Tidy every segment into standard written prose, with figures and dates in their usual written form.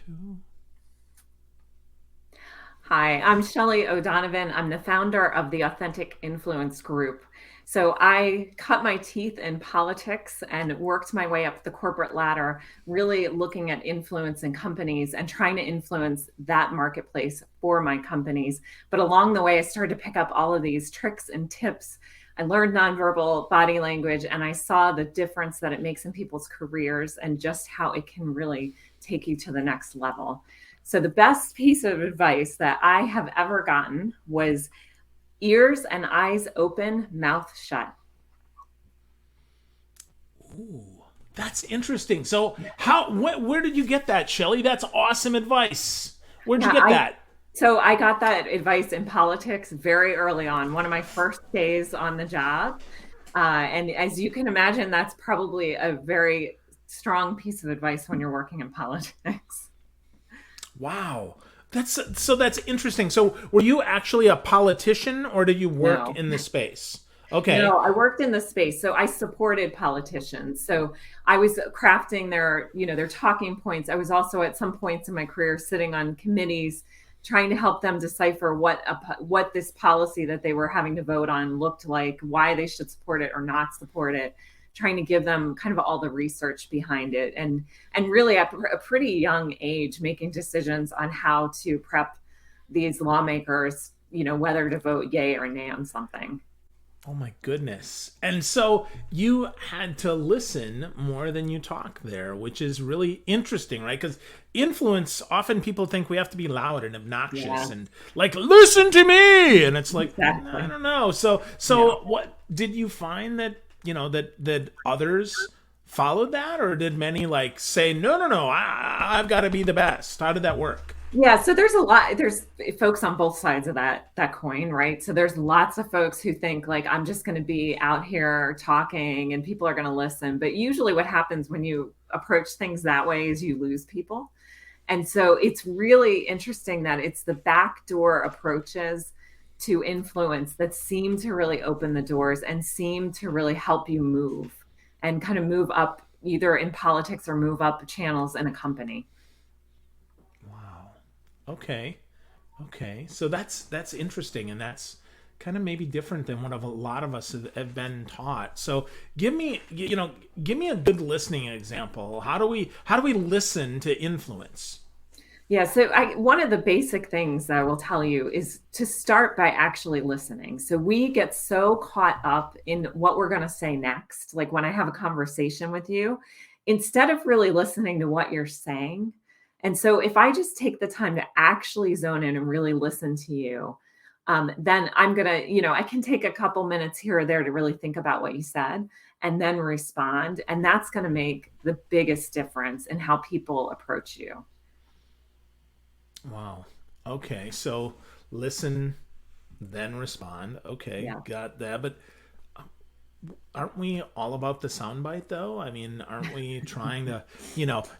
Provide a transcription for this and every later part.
Two. Hi, I'm Shelly O'Donovan. I'm the founder of the Authentic Influence Group. So I cut my teeth in politics and worked my way up the corporate ladder, really looking at influence in companies and trying to influence that marketplace for my companies. But along the way, I started to pick up all of these tricks and tips. I learned nonverbal body language and I saw the difference that it makes in people's careers and just how it can really take you to the next level. So, the best piece of advice that I have ever gotten was ears and eyes open, mouth shut. Ooh, that's interesting. So, where did you get that, Shelly? That's awesome advice. Where'd you Yeah, get that? I got that advice in politics very early on, one of my first days on the job. And as you can imagine, that's probably a very strong piece of advice when you're working in politics. Wow. That's interesting. So, were you actually a politician or did you work No. in the space? No, Okay. I worked in the space, so I supported politicians. So I was crafting their talking points. I was also at some points in my career sitting on committees trying to help them decipher what this policy that they were having to vote on looked like, why they should support it or not support it, trying to give them kind of all the research behind it and really at a pretty young age making decisions on how to prep these lawmakers, whether to vote yay or nay on something. Oh my goodness. And so you had to listen more than you talk there, which is really interesting, right? Because influence, often people think we have to be loud and Yeah, obnoxious and like, listen to me. And it's like, I exactly. don't know. So, No. so what did you find that, that others followed that? Or did many like say, no, no, no, I've got to be the best? How did that work? Yeah, so there's folks on both sides of that coin, right? So there's lots of folks who think like I'm just going to be out here talking and people are going to listen, but usually what happens when you approach things that way is you lose people. And so it's really interesting that it's the backdoor approaches to influence that seem to really open the doors and seem to really help you move and kind of move up either in politics or move up channels in a company. Wow. Okay. Okay, so that's interesting, and that's kind of maybe different than what a lot of us have been taught. So give me a good listening example. How do we listen to influence? Yeah, so one of the basic things that I will tell you is to start by actually listening. So we get so caught up in what we're going to say next. Like when I have a conversation with you, instead of really listening to what you're saying. And so if I just take the time to actually zone in and really listen to you, then I'm going to, I can take a couple minutes here or there to really think about what you said and then respond. And that's going to make the biggest difference in how people approach you. Wow. Okay, so listen, then respond. Okay, Yeah. got that. But aren't we all about the soundbite though? I mean, aren't we trying to,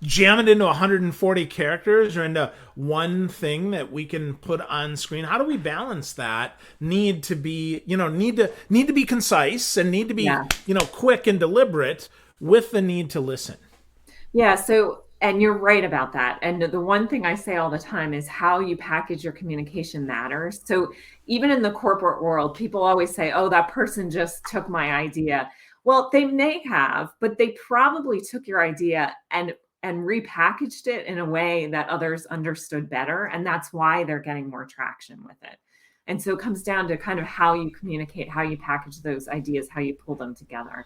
jam it into 140 characters or into one thing that we can put on screen? How do we balance that need to be, need to be concise and need to be, Yeah. quick and deliberate with the need to listen? Yeah. So, and you're right about that. And the one thing I say all the time is how you package your communication matters. So, even in the corporate world, people always say, oh, that person just took my idea. Well, they may have, but they probably took your idea and repackaged it in a way that others understood better. And that's why they're getting more traction with it. And so it comes down to kind of how you communicate, how you package those ideas, how you pull them together.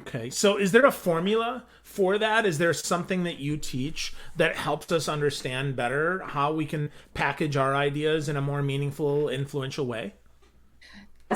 Okay. So is there a formula for that? Is there something that you teach that helps us understand better how we can package our ideas in a more meaningful, influential way?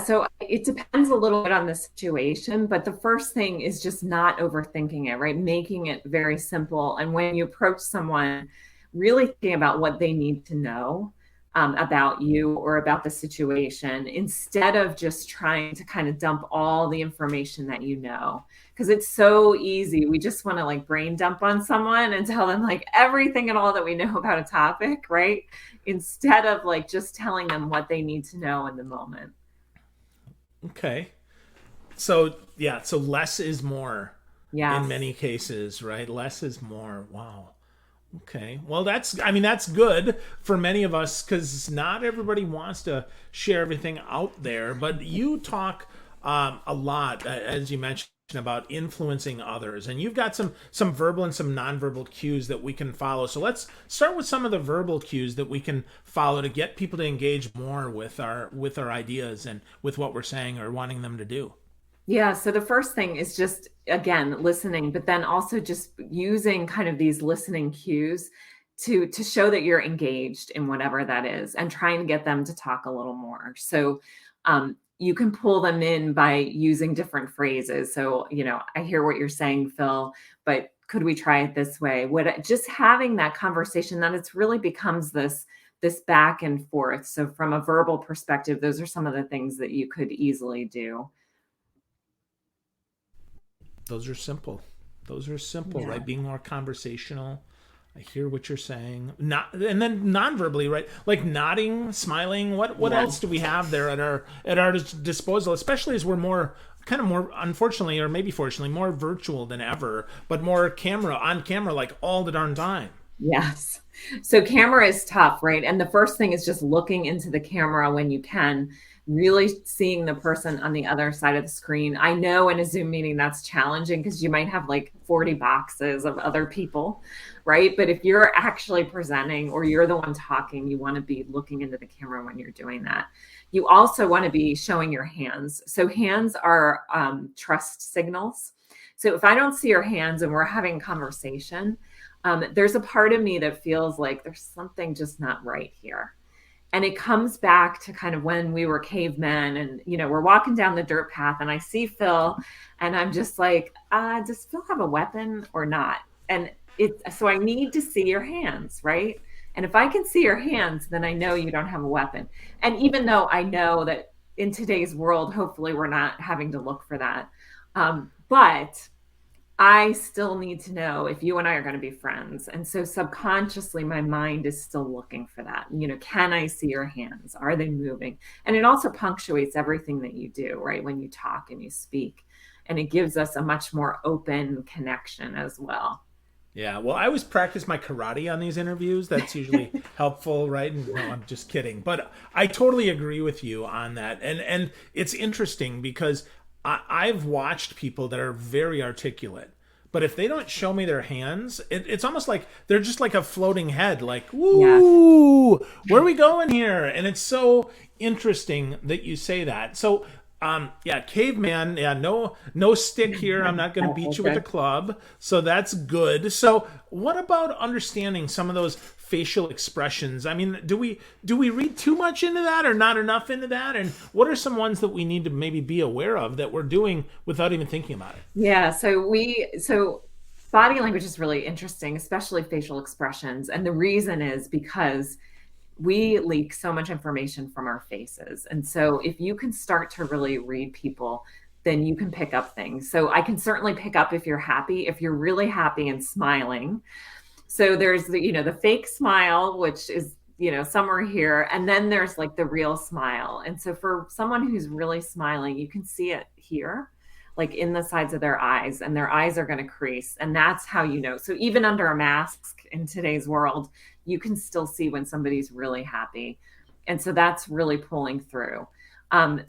So it depends a little bit on the situation, but the first thing is just not overthinking it, right? Making it very simple. And when you approach someone, really thinking about what they need to know about you or about the situation instead of just trying to kind of dump all the information that you know. Because it's so easy. We just want to like brain dump on someone and tell them like everything and all that we know about a topic, right? Instead of like just telling them what they need to know in the moment. Okay. So, yeah, so less is more in Yes. many cases, right? Less is more. Wow. Okay. Well, that's good for many of us because not everybody wants to share everything out there. But you talk a lot, as you mentioned, about influencing others, and you've got some verbal and some nonverbal cues that we can follow. So let's start with some of the verbal cues that we can follow to get people to engage more with our ideas and with what we're saying or wanting them to do. Yeah, so the first thing is just again listening, but then also just using kind of these listening cues to show that you're engaged in whatever that is and trying to get them to talk a little more. So you can pull them in by using different phrases. So, I hear what you're saying, Phil, but could we try it this way? What just having that conversation that it's really becomes this back and forth. So from a verbal perspective, those are some of the things that you could easily do. Those are simple. Those are simple, Yeah. right? Being more conversational. I hear what you're saying. Not, and then non-verbally, right? Like nodding, smiling. What Yeah. else do we have there at our disposal? Especially as we're more kind of more, unfortunately, or maybe fortunately, more virtual than ever, but more on camera, like all the darn time. Yes. So camera is tough, right? And the first thing is just looking into the camera when you can, really seeing the person on the other side of the screen. I know in a Zoom meeting that's challenging because you might have like 40 boxes of other people, right? But if you're actually presenting or you're the one talking, you want to be looking into the camera when you're doing that. You also want to be showing your hands. So hands are trust signals. So if I don't see your hands and we're having conversation, there's a part of me that feels like there's something just not right here. And it comes back to kind of when we were cavemen and, we're walking down the dirt path and I see Phil and I'm just like, does Phil have a weapon or not? And so I need to see your hands, right? And if I can see your hands, then I know you don't have a weapon. And even though I know that in today's world, hopefully we're not having to look for that. But I still need to know if you and I are going to be friends. And so subconsciously, my mind is still looking for that. Can I see your hands? Are they moving? And it also punctuates everything that you do, right? When you talk and you speak. And it gives us a much more open connection as well. Yeah, well, I always practice my karate on these interviews. That's usually helpful, right? And no, I'm just kidding, but I totally agree with you on that. And it's interesting because I've watched people that are very articulate, but if they don't show me their hands, it's almost like they're just like a floating head, like, Yes. "Woo, where are we going here?" And it's so interesting that you say that. So yeah, caveman. Yeah, no stick here. I'm not going to beat you with a club. So that's good. So what about understanding some of those facial expressions? I mean, do we read too much into that or not enough into that? And what are some ones that we need to maybe be aware of that we're doing without even thinking about it? Yeah. So body language is really interesting, especially facial expressions. And the reason is because we leak so much information from our faces. And so if you can start to really read people, then you can pick up things. So I can certainly pick up if you're happy, if you're really happy and smiling. So there's the fake smile, which is, somewhere here. And then there's like the real smile. And so for someone who's really smiling, you can see it here, like in the sides of their eyes, and their eyes are going to crease. And that's how you know. So even under a mask in today's world, you can still see when somebody's really happy. And so that's really pulling through.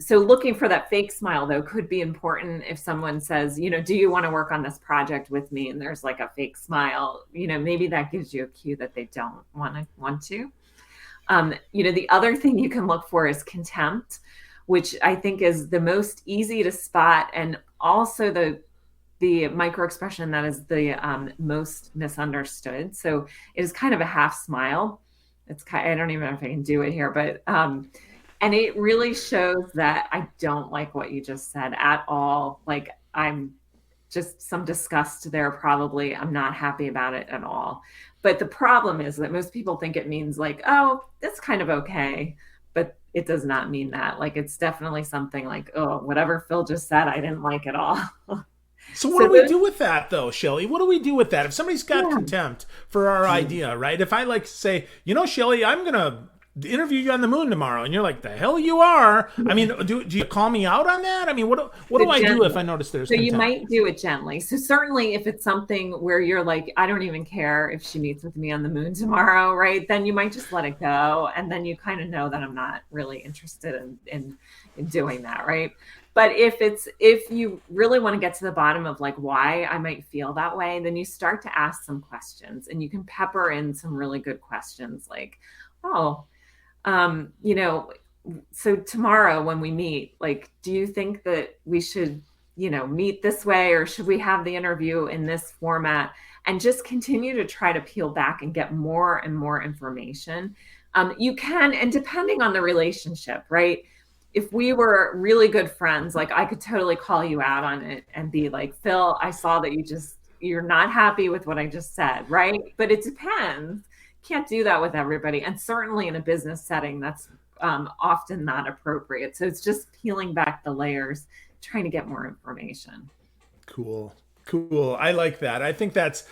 So looking for that fake smile, though, could be important if someone says, do you want to work on this project with me? And there's like a fake smile, maybe that gives you a cue that they don't want to. The other thing you can look for is contempt, which I think is the most easy to spot, and also the micro expression that is the most misunderstood. So it is kind of a half smile. I don't even know if I can do it here, but and it really shows that I don't like what you just said at all. Like I'm just some disgust there, probably. I'm not happy about it at all. But the problem is that most people think it means like, oh, that's kind of okay. But it does not mean that. Like it's definitely something like, oh, whatever Phil just said, I didn't like at all. So what So do we do with that, though, Shelly? What do we do with that? If somebody's got yeah. contempt for our idea, right? If I like say, Shelly, I'm gonna interview you on the moon tomorrow, and you're like, the hell you are. I mean, do you call me out on that? I mean, what So do I do if I notice there's so you contempt? might do it gently. So certainly if it's something where you're like, I don't even care if she meets with me on the moon tomorrow, right? Then you might just let it go. And then you kind of know that I'm not really interested in doing that, right? But if you really want to get to the bottom of like why I might feel that way, then you start to ask some questions, and you can pepper in some really good questions like, oh, you know, so tomorrow when we meet, like, do you think that we should, meet this way, or should we have the interview in this format? And just continue to try to peel back and get more and more information. You can, and depending on the relationship, right? If we were really good friends, like I could totally call you out on it and be like, Phil, I saw that you're not happy with what I just said, right? But it depends. Can't do that with everybody. And certainly in a business setting, that's often not appropriate. So it's just peeling back the layers, trying to get more information. Cool. Cool. I like that. I think that's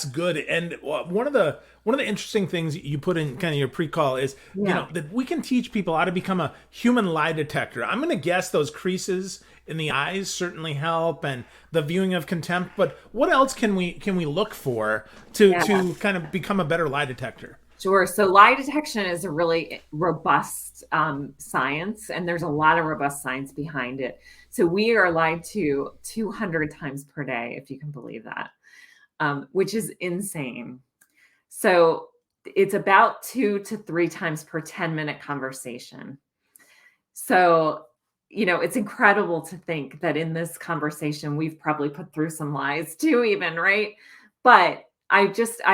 good. And one of the interesting things you put in kind of your pre-call is, Yeah. that we can teach people how to become a human lie detector. I'm going to guess those creases in the eyes certainly help, and the viewing of contempt, but what else can we look for Yeah. to kind of become a better lie detector? Sure. So lie detection is a really robust science, and there's a lot of robust science behind it. So we are lied to 200 times per day, if you can believe that, which is insane. So it's about 2 to 3 times per 10-minute conversation. So, it's incredible to think that in this conversation, we've probably put through some lies too, even, right? But I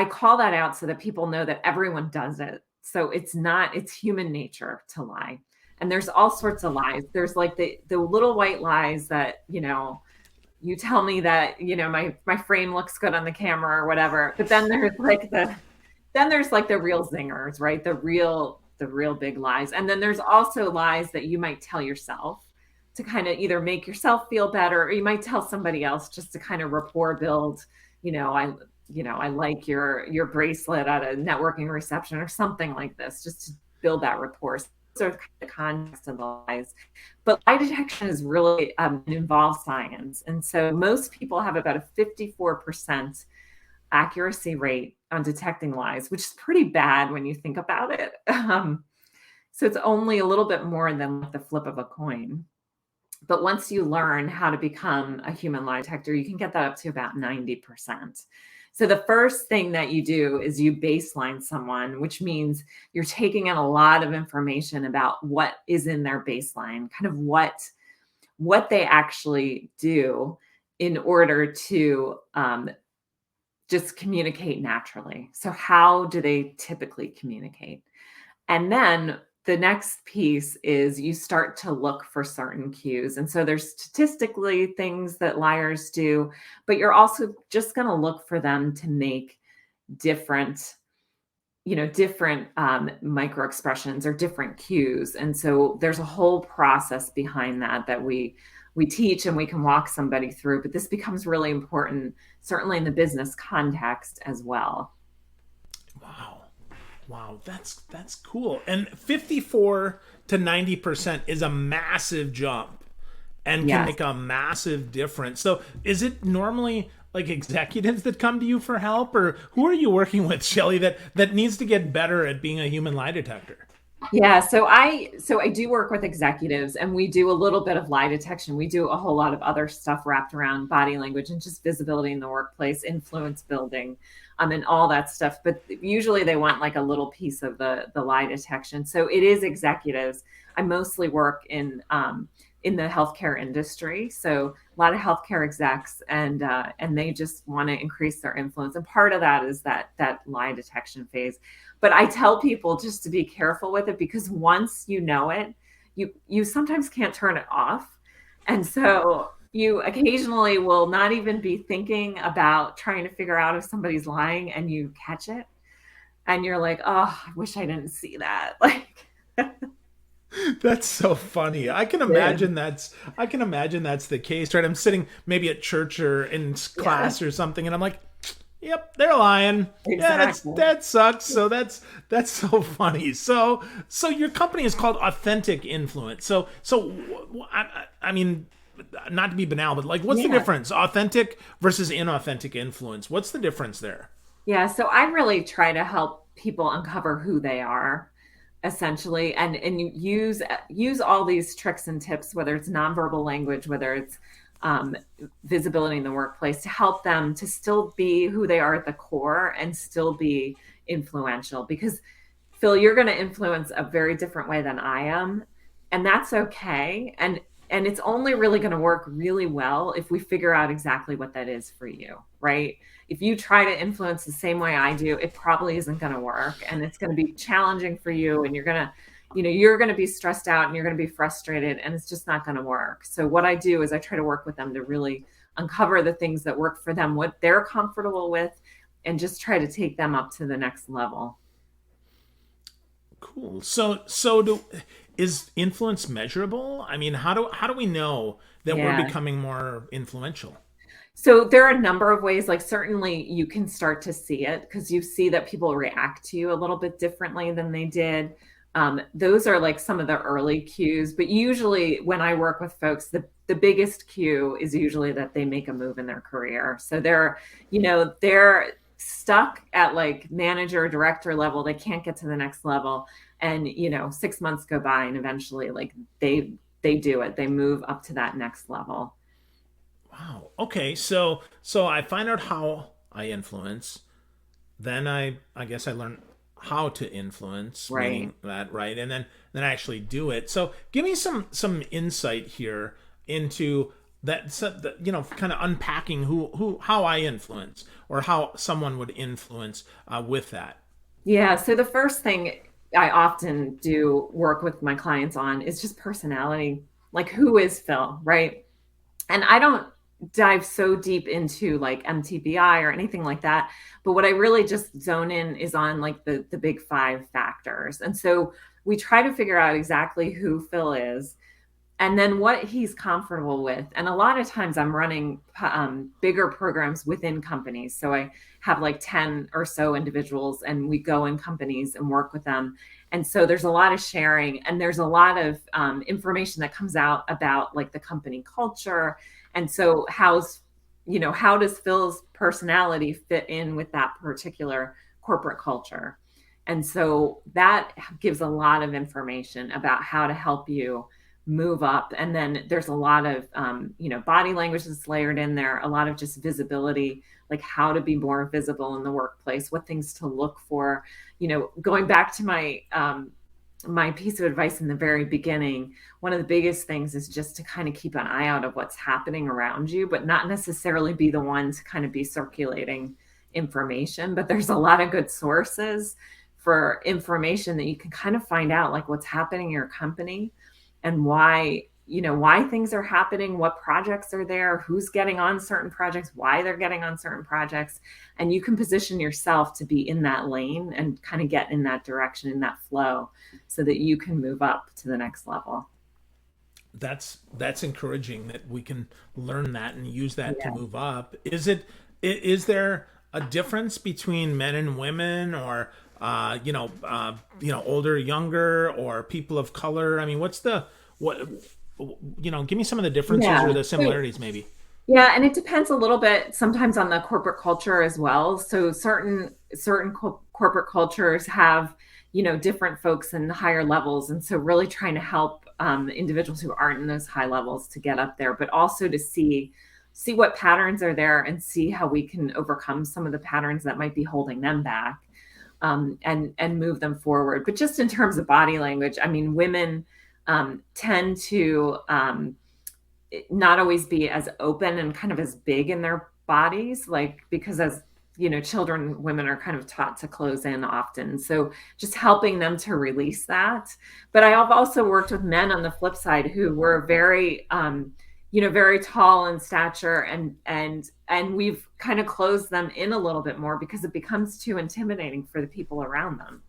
call that out so that people know that everyone does it. So it's human nature to lie. And there's all sorts of lies. There's like the little white lies that, you tell me that, my frame looks good on the camera or whatever. But then there's like the real zingers, right? The real big lies. And then there's also lies that you might tell yourself to kind of either make yourself feel better, or you might tell somebody else just to kind of rapport build. I like your bracelet at a networking reception or something like this, just to build that rapport. So the context of the lies. But lie detection is really involves science. And so most people have about a 54% accuracy rate on detecting lies, which is pretty bad when you think about it. So it's only a little bit more than like the flip of a coin. But once you learn how to become a human lie detector, you can get that up to about 90%. So the first thing that you do is you baseline someone, which means you're taking in a lot of information about what is in their baseline, kind of what they actually do in order to just communicate naturally. So how do they typically communicate? And then the next piece is you start to look for certain cues. And so there's statistically things that liars do, but you're also just going to look for them to make different, different micro expressions or different cues. And so there's a whole process behind that we teach, and we can walk somebody through, but this becomes really important, certainly in the business context as well. Wow. Wow, that's cool. And 54 to 90% is a massive jump and can Yes. make a massive difference. So, is it normally like executives that come to you for help, or who are you working with, Shelly, that needs to get better at being a human lie detector? Yeah, so I do work with executives, and we do a little bit of lie detection. We do a whole lot of other stuff wrapped around body language and just visibility in the workplace, influence building, and all that stuff. But usually they want like a little piece of the lie detection. So it is executives. I mostly work in the healthcare industry, so a lot of healthcare execs, and they just want to increase their influence. And part of that is that lie detection phase. But I tell people just to be careful with it, because once you know it, you sometimes can't turn it off. And so you occasionally will not even be thinking about trying to figure out if somebody's lying, and you catch it and you're like, oh, I wish I didn't see that. Like, That's so funny. I can imagine that's the case, right? I'm sitting maybe at church or in class or something, and I'm like, Yep, they're lying. Yeah, Exactly. that sucks. So that's so funny. So your company is called Authentic Influence. I mean, not to be banal, but like, what's the Yeah. difference? Authentic versus inauthentic influence. What's the difference there? Yeah. So I really try to help people uncover who they are essentially, and you use all these tricks and tips, whether it's nonverbal language, whether it's um, visibility in the workplace, to help them to still be who they are at the core and still be influential. Because Phil, you're going to influence a very different way than I am, and that's okay. And it's only really going to work really well if we figure out exactly what that is for you, right? If you try to influence the same way I do, it probably isn't going to work, and it's going to be challenging for you, and you're going to be stressed out and you're going to be frustrated, and it's just not going to work. So what I do is I try to work with them to really uncover the things that work for them, what they're comfortable with, and just try to take them up to the next level. Cool. Is influence measurable? I mean, how do we know that we're Yeah. becoming more influential? So there are a number of ways, like certainly you can start to see it because you see that people react to you a little bit differently than they did. Those are like some of the early cues, but usually when I work with folks, the biggest cue is usually that they make a move in their career. So they're stuck at like manager, director level. They can't get to the next level. And 6 months go by and eventually like they do it. They move up to that next level. Wow. Okay. So I find out how I influence. Then I guess I learn how to influence, Right. meaning that, right, and then I actually do it. So give me some insight here into that. So that, kind of unpacking who how I influence or how someone would influence with that. Yeah. So the first thing I often do work with my clients on is just personality. Like, who is Phil, right? And I don't dive so deep into like MTBI or anything like that. But what I really just zone in is on like the big five factors. And so we try to figure out exactly who Phil is and then what he's comfortable with. And a lot of times I'm running bigger programs within companies. So I have like 10 or so individuals and we go in companies and work with them. And so there's a lot of sharing and there's a lot of information that comes out about like the company culture. And so how does Phil's personality fit in with that particular corporate culture? And so that gives a lot of information about how to help you move up. And then there's a lot of body language that's layered in there, a lot of just visibility, like how to be more visible in the workplace, what things to look for. Going back to my piece of advice in the very beginning, one of the biggest things is just to kind of keep an eye out of what's happening around you, but not necessarily be the one to kind of be circulating information. But there's a lot of good sources for information that you can kind of find out like what's happening in your company and why things are happening, what projects are there, who's getting on certain projects, why they're getting on certain projects. And you can position yourself to be in that lane and kind of get in that direction, in that flow, so that you can move up to the next level. That's encouraging that we can learn that and use that to Yeah. move up. Is there a difference between men and women, or older, younger, or people of color? I mean, what give me some of the differences or Yeah. the So similarities maybe. Yeah, and it depends a little bit sometimes on the corporate culture as well. So certain corporate cultures have, different folks in higher levels, and so really trying to help individuals who aren't in those high levels to get up there, but also to see what patterns are there and see how we can overcome some of the patterns that might be holding them back, and move them forward. But just in terms of body language, I mean, women tend to not always be as open and kind of as big in their bodies, like because as children, women are kind of taught to close in often. So just helping them to release that. But I have also worked with men on the flip side who were very, very tall in stature, and we've kind of closed them in a little bit more because it becomes too intimidating for the people around them.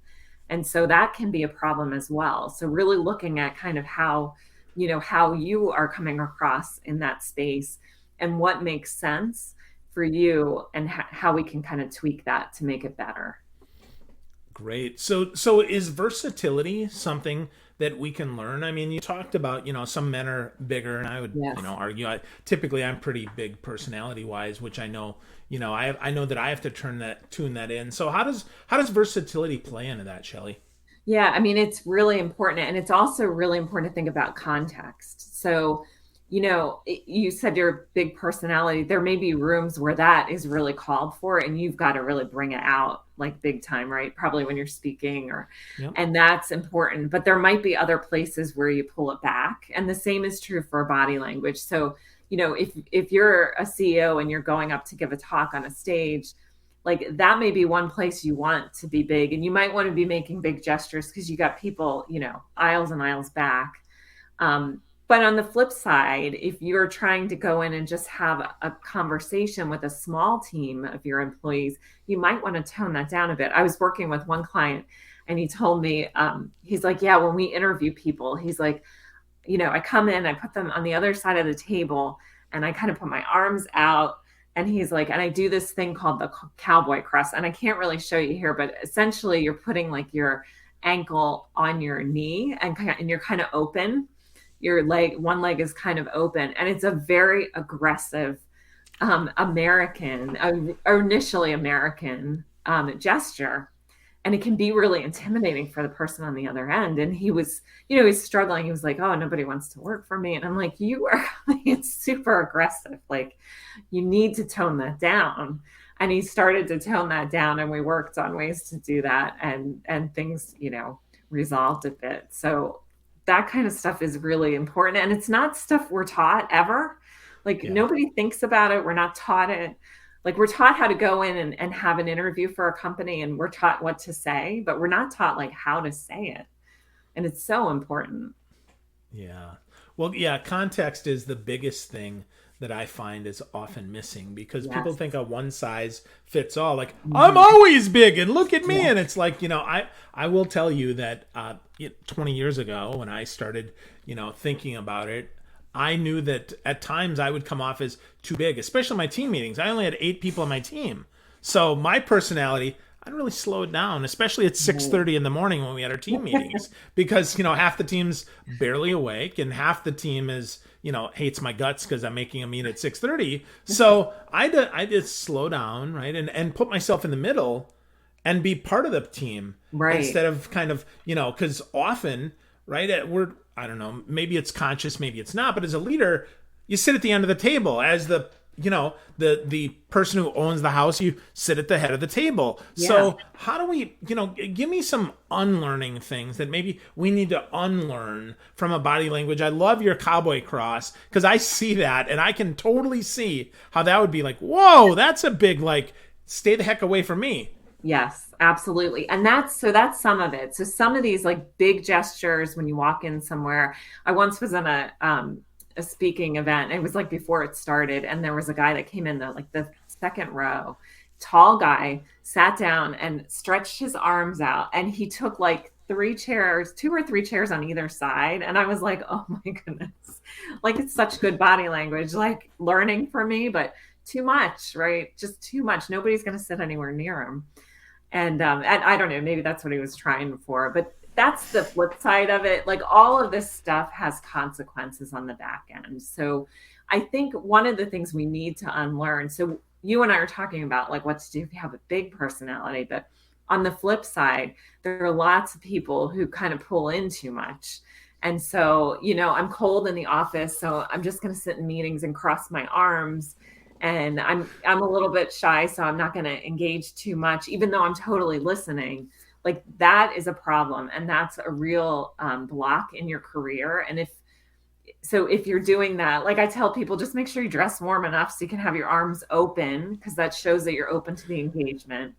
And so that can be a problem as well. So really looking at kind of how you are coming across in that space and what makes sense for you and how we can kind of tweak that to make it better. Great. So is versatility something that we can learn? I mean, you talked about, some men are bigger, and I would, Yes. argue typically I'm pretty big personality wise, which I know, I know that I have to tune that in. So how does versatility play into that, Shelly? Yeah, I mean, it's really important. And it's also really important to think about context. So, you said you're a big personality. There may be rooms where that is really called for, and you've got to really bring it out like big time, right? Probably when you're speaking Yep. and that's important. But there might be other places where you pull it back. And the same is true for body language. So, if you're a CEO and you're going up to give a talk on a stage, like that may be one place you want to be big, and you might want to be making big gestures because you got people, aisles and aisles back. But on the flip side, if you're trying to go in and just have a conversation with a small team of your employees, you might want to tone that down a bit. I was working with one client, and he told me, he's like, yeah, when we interview people, he's like, I come in, I put them on the other side of the table, and I kind of put my arms out. And he's like, and I do this thing called the cowboy cross. And I can't really show you here, but essentially you're putting like your ankle on your knee, and you're kind of open. Your leg, one leg is kind of open. And it's a very aggressive American, initially American gesture. And it can be really intimidating for the person on the other end. And he was, he's struggling. He was like, oh, nobody wants to work for me. And I'm like, you are, it's super aggressive. Like, you need to tone that down. And he started to tone that down, and we worked on ways to do that, and things, resolved a bit. So that kind of stuff is really important. And it's not stuff we're taught ever. Like, Yeah. nobody thinks about it. We're not taught it. Like, we're taught how to go in and have an interview for a company, and we're taught what to say, but we're not taught like how to say it. And it's so important. Yeah. Well, yeah, context is the biggest thing that I find is often missing, because people Yes. think a one size fits all. Like, I'm Mhm. always big and look at me. Yeah. And it's like, I will tell you that 20 years ago when I started, thinking about it, I knew that at times I would come off as too big, especially my team meetings. I only had 8 people on my team. So my personality, I'd really slow it down, especially at 6:30 in the morning when we had our team meetings, because half the team's barely awake, and half the team is hates my guts because I'm making a meet at 6:30. So I just slow down, right, and put myself in the middle and be part of the team, Right. instead of kind of because often, right, we're, I don't know, maybe it's conscious, maybe it's not, but as a leader, you sit at the end of the table as the the person who owns the house. You sit at the head of the table. Yeah. So how do we, give me some unlearning things that maybe we need to unlearn from a body language. I love your cowboy cross, because I see that and I can totally see how that would be like, whoa, that's a big, like, stay the heck away from me. Yes, absolutely. And that's some of it. So some of these like big gestures when you walk in somewhere. I once was in a speaking event. It was like before it started, and there was a guy that came in the second row, tall guy, sat down and stretched his arms out, and he took like 3 chairs, 2 or 3 chairs on either side. And I was like, oh my goodness, like, it's such good body language, like learning for me, but too much, right? Just too much. Nobody's going to sit anywhere near him. And I don't know, maybe that's what he was trying for, but that's the flip side of it. Like, all of this stuff has consequences on the back end. So I think one of the things we need to unlearn. So you and I are talking about like what to do if you have a big personality, but on the flip side, there are lots of people who kind of pull in too much. And so, I'm cold in the office, so I'm just going to sit in meetings and cross my arms, and I'm a little bit shy, so I'm not going to engage too much, even though I'm totally listening. Like, that is a problem, and that's a real block in your career. And if you're doing that, like I tell people, just make sure you dress warm enough so you can have your arms open, because that shows that you're open to the engagement.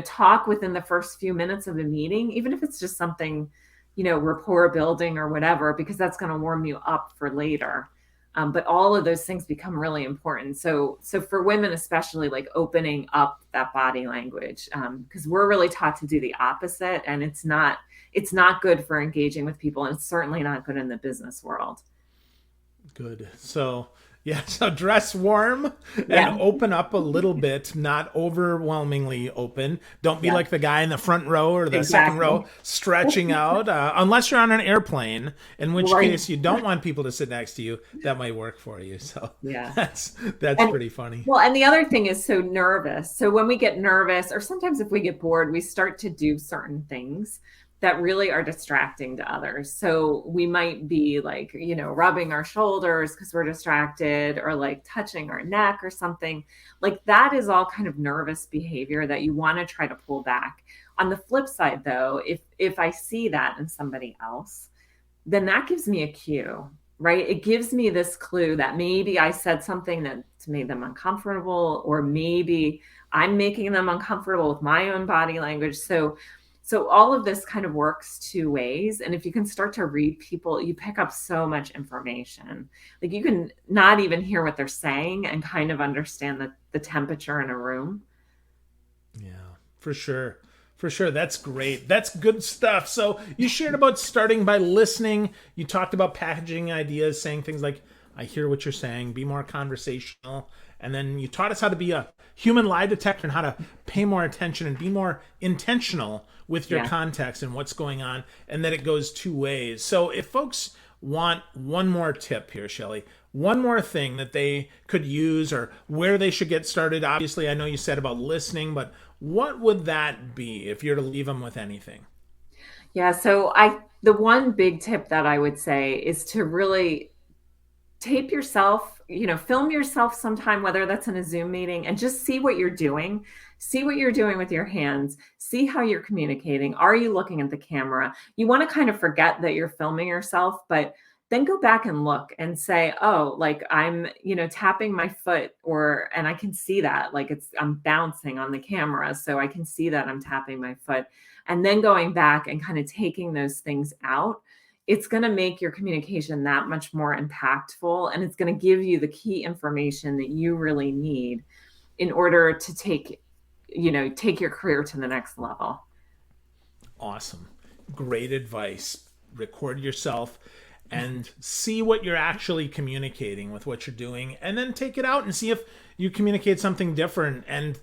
Talk within the first few minutes of the meeting, even if it's just something, rapport building or whatever, because that's going to warm you up for later. But all of those things become really important. So for women, especially, like opening up that body language, because we're really taught to do the opposite, and it's not good for engaging with people, and it's certainly not good in the business world. Good. So Yeah, so dress warm and Yeah. open up a little bit, not overwhelmingly open. Don't be Yeah. like the guy in the front row or the second row Exactly. stretching out, unless you're on an airplane, in which Right. case you don't want people to sit next to you. That might work for you. So Yeah. that's And pretty funny. well, and the other thing is so nervous. So when we get nervous, or sometimes if we get bored, we start to do certain things that really are distracting to others. So we might be like, rubbing our shoulders because we're distracted, or like touching our neck or something. Like that is all kind of nervous behavior that you want to try to pull back. On the flip side, though, if I see that in somebody else, then that gives me a cue, right? It gives me this clue that maybe I said something that made them uncomfortable, or maybe I'm making them uncomfortable with my own body language. So all of this kind of works two ways. And if you can start to read people, you pick up so much information. Like you can not even hear what they're saying and kind of understand the temperature in a room. Yeah, for sure. For sure. That's great. That's good stuff. So you shared about starting by listening. You talked about packaging ideas, saying things like, I hear what you're saying, be more conversational. And then you taught us how to be a human lie detector and how to pay more attention and be more intentional with your Yeah. context and what's going on, and that it goes two ways. So if folks want one more tip here, Shelly, one more thing that they could use or where they should get started. Obviously, I know you said about listening, but what would that be if you're to leave them with anything? Yeah. So the one big tip that I would say is to really tape yourself, film yourself sometime, whether that's in a Zoom meeting, and just see what you're doing. See what you're doing with your hands. See how you're communicating. Are you looking at the camera? You want to kind of forget that you're filming yourself, but then go back and look and say, oh, like I'm, tapping my foot, and I can see that, like I'm bouncing on the camera. So I can see that I'm tapping my foot. And then going back and kind of taking those things out, it's going to make your communication that much more impactful, and it's going to give you the key information that you really need in order to take your career to the next level. Awesome. Great advice. Record yourself and see what you're actually communicating with what you're doing, and then take it out and see if you communicate something different, and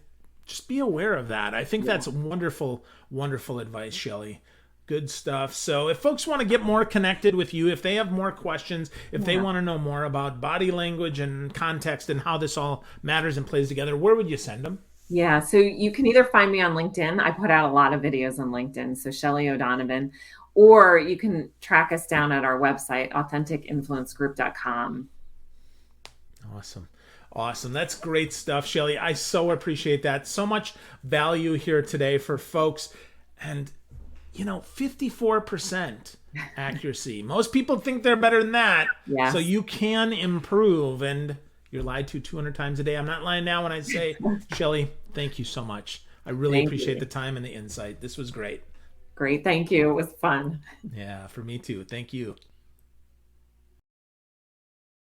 just be aware of that. I think Yeah. that's wonderful, wonderful advice, Shelly. Good stuff. So if folks want to get more connected with you, if they have more questions, if they Yeah. want to know more about body language and context and how this all matters and plays together, where would you send them? Yeah. So you can either find me on LinkedIn. I put out a lot of videos on LinkedIn. So Shelly O'Donovan, or you can track us down at our website, authenticinfluencegroup.com. Awesome. Awesome. That's great stuff, Shelly. I so appreciate that. So much value here today for folks. And, 54% accuracy. Most people think they're better than that. So Yes. you can improve, and you're lied to 200 times a day. I'm not lying now when I say, Shelly, thank you so much. I really Thank appreciate you. the time and the insight. This was great. Great. Thank you. It was fun. Yeah, for me too. Thank you.